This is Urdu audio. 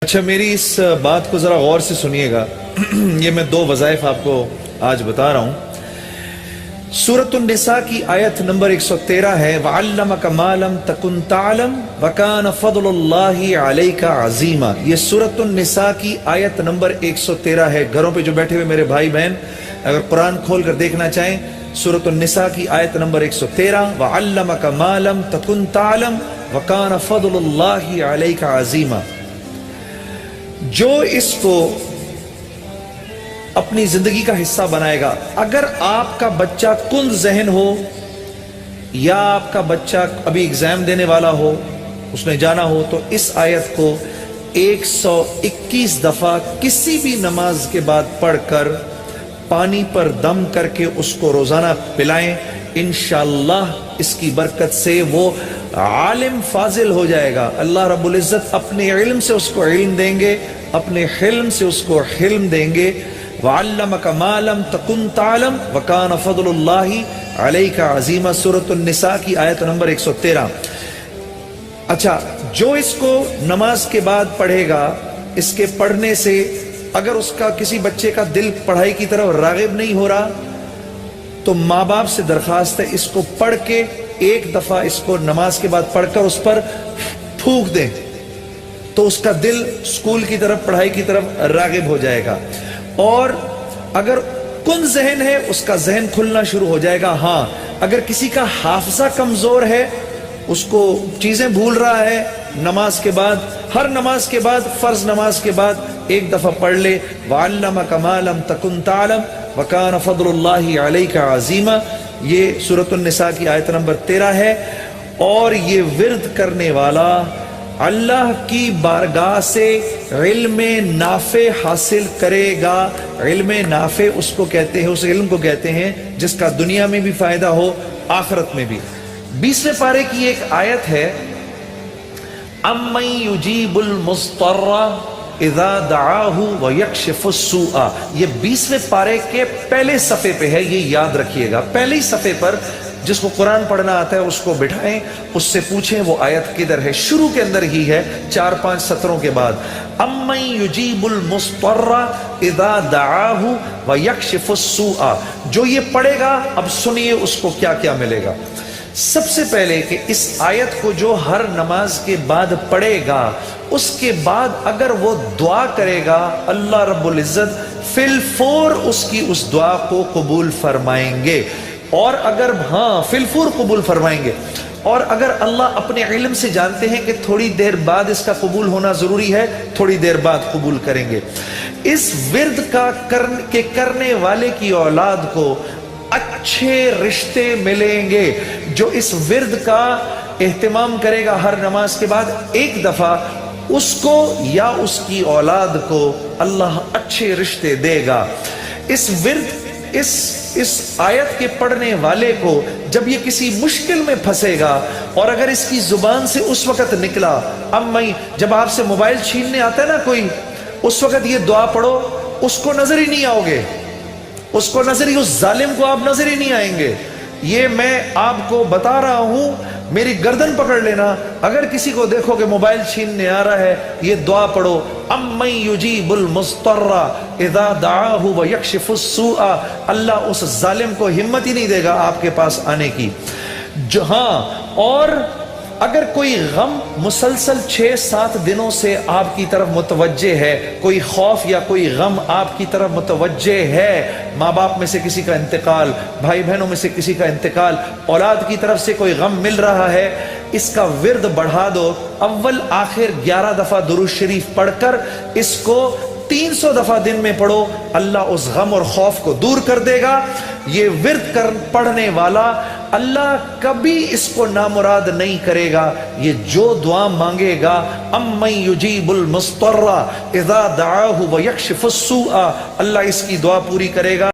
اچھا، میری اس بات کو ذرا غور سے سنیے گا۔ یہ میں دو وظائف آپ کو آج بتا رہا ہوں۔ سورۃ النساء کی آیت نمبر 113 ہے، وَعَلَّمَكَ مَا لَمْ تَكُنْ تَعْلَمْ وَكَانَ فَضْلُ اللَّهِ عَلَيْكَ عَظِيمًا۔ یہ سورۃ النساء کی آیت نمبر 113 ہے۔ گھروں پہ جو بیٹھے ہوئے میرے بھائی بہن اگر قرآن کھول کر دیکھنا چاہیں، سورۃ النساء کی آیت نمبر 113، وَعَلَّمَكَ مَا لَمْ تَكُنْ تَعْلَمْ وَكَانَ فَضْلُ اللَّهِ عَلَيْكَ عَظِيمًا۔ جو اس کو اپنی زندگی کا حصہ بنائے گا، اگر آپ کا بچہ کند ذہن ہو یا آپ کا بچہ ابھی ایگزام دینے والا ہو، اس نے جانا ہو، تو اس آیت کو 121 دفعہ کسی بھی نماز کے بعد پڑھ کر پانی پر دم کر کے اس کو روزانہ پلائیں، انشاءاللہ اس کی برکت سے وہ عالم فاضل ہو جائے گا۔ اللہ رب العزت اپنے علم سے اس کو علم دیں گے، اپنے حلم سے اس کو حلم دیں گے۔ وَعَلَّمَكَ مَا لَمْ تَكُنْ تَعْلَمْ وَكَانَ فَضْلُ اللَّهِ عَلَيْكَ عَظِيمًا، سورۃ النساء کی آیت نمبر 113۔ اچھا، جو اس کو نماز کے بعد پڑھے گا، اس کے پڑھنے سے اگر اس کا کسی بچے کا دل پڑھائی کی طرف راغب نہیں ہو رہا تو ماں باپ سے درخواست ہے اس کو پڑھ کے ایک دفعہ اس کو نماز کے بعد پڑھ کر اس پر پھونک دیں تو اس کا دل اسکول کی طرف، پڑھائی کی طرف راغب ہو جائے گا۔ اور اگر کن ذہن ہے اس کا ذہن کھلنا شروع ہو جائے گا۔ ہاں، اگر کسی کا حافظہ کمزور ہے، اس کو چیزیں بھول رہا ہے، نماز کے بعد، ہر نماز کے بعد، فرض نماز کے بعد ایک دفعہ پڑھ لے، وَعَلَّمَكَ مَا لَمْ تَكُنْ تَعْلَمْ وَكَانَ فَضْلُ اللَّهِ عَلَيْكَ عَظِيمًا۔ یہ سورۃ النساء کی آیت نمبر 13 ہے۔ اور یہ ورد کرنے والا اللہ کی بارگاہ سے علم نافع حاصل کرے گا۔ علم نافع اس کو کہتے ہیں، اس علم کو کہتے ہیں جس کا دنیا میں بھی فائدہ ہو، آخرت میں بھی۔ 20ویں پارے کی ایک آیت ہے، أَمَّن يُجِيبُ الْمُضْطَرَّ إِذَا دَعَاهُ وَيَكْشِفُ السُّوءَ۔ یہ 20ویں پارے کے پہلے صفحے پہ ہے، یہ یاد رکھیے گا۔ پہلے صفحے پر جس کو قرآن پڑھنا آتا ہے اس کو بٹھائیں، اس سے پوچھیں وہ آیت کدھر ہے۔ شروع کے اندر ہی ہے، 4-5 سطروں کے بعد، أَمَّن يُجِيبُ الْمُضْطَرَّ إِذَا دَعَاهُ وَيَكْشِفُ السُّوءَ۔ جو یہ پڑھے گا، اب سنیے اس کو کیا کیا ملے گا۔ سب سے پہلے کہ اس آیت کو جو ہر نماز کے بعد پڑھے گا، اس کے بعد اگر وہ دعا کرے گا، اللہ رب العزت فی الفور اس کی اس دعا کو قبول فرمائیں گے۔ اور اگر فی الفور قبول فرمائیں گے، اور اگر اللہ اپنے علم سے جانتے ہیں کہ تھوڑی دیر بعد اس کا قبول ہونا ضروری ہے، تھوڑی دیر بعد قبول کریں گے۔ اس ورد کا کرنے والے کی اولاد کو اچھے رشتے ملیں گے۔ جو اس ورد کا اہتمام کرے گا ہر نماز کے بعد ایک دفعہ، اس کو یا اس کی اولاد کو اللہ اچھے رشتے دے گا۔ اس ورد، اس آیت کے پڑھنے والے کو جب یہ کسی مشکل میں پھنسے گا، اور اگر اس کی زبان سے اس وقت نکلا، جب آپ سے موبائل چھیننے آتا ہے نا کوئی، اس وقت یہ دعا پڑھو، اس کو نظر ہی نہیں آؤ گے، اس کو نظر ہی، اس ظالم کو آپ نظر ہی نہیں آئیں گے۔ یہ میں آپ کو بتا رہا ہوں، میری گردن پکڑ لینا، اگر کسی کو دیکھو کہ موبائل چھیننے آ رہا ہے، یہ دعا پڑھو، أَمَّن يُجِيبُ الْمُضْطَرَّ إِذَا دَعَاهُ وَيَكْشِفُ السُّوءَ۔ اللہ اس ظالم کو ہمت ہی نہیں دے گا آپ کے پاس آنے کی۔ اور اگر کوئی غم مسلسل 6-7 دنوں سے آپ کی طرف متوجہ ہے، کوئی خوف یا کوئی غم آپ کی طرف متوجہ ہے، ماں باپ میں سے کسی کا انتقال، بھائی بہنوں میں سے کسی کا انتقال، اولاد کی طرف سے کوئی غم مل رہا ہے، اس کا ورد بڑھا دو۔ اول آخر 11 دفعہ درود شریف پڑھ کر اس کو 300 دفعہ دن میں پڑھو، اللہ اس غم اور خوف کو دور کر دے گا۔ یہ ورد پڑھنے والا اللہ کبھی اس کو نامراد نہیں کرے گا۔ یہ جو دعا مانگے گا، أَمَّن يُجِيبُ الْمُضْطَرَّ إِذَا دَعَاهُ وَيَكْشِفُ السُّوءَ، اللہ اس کی دعا پوری کرے گا۔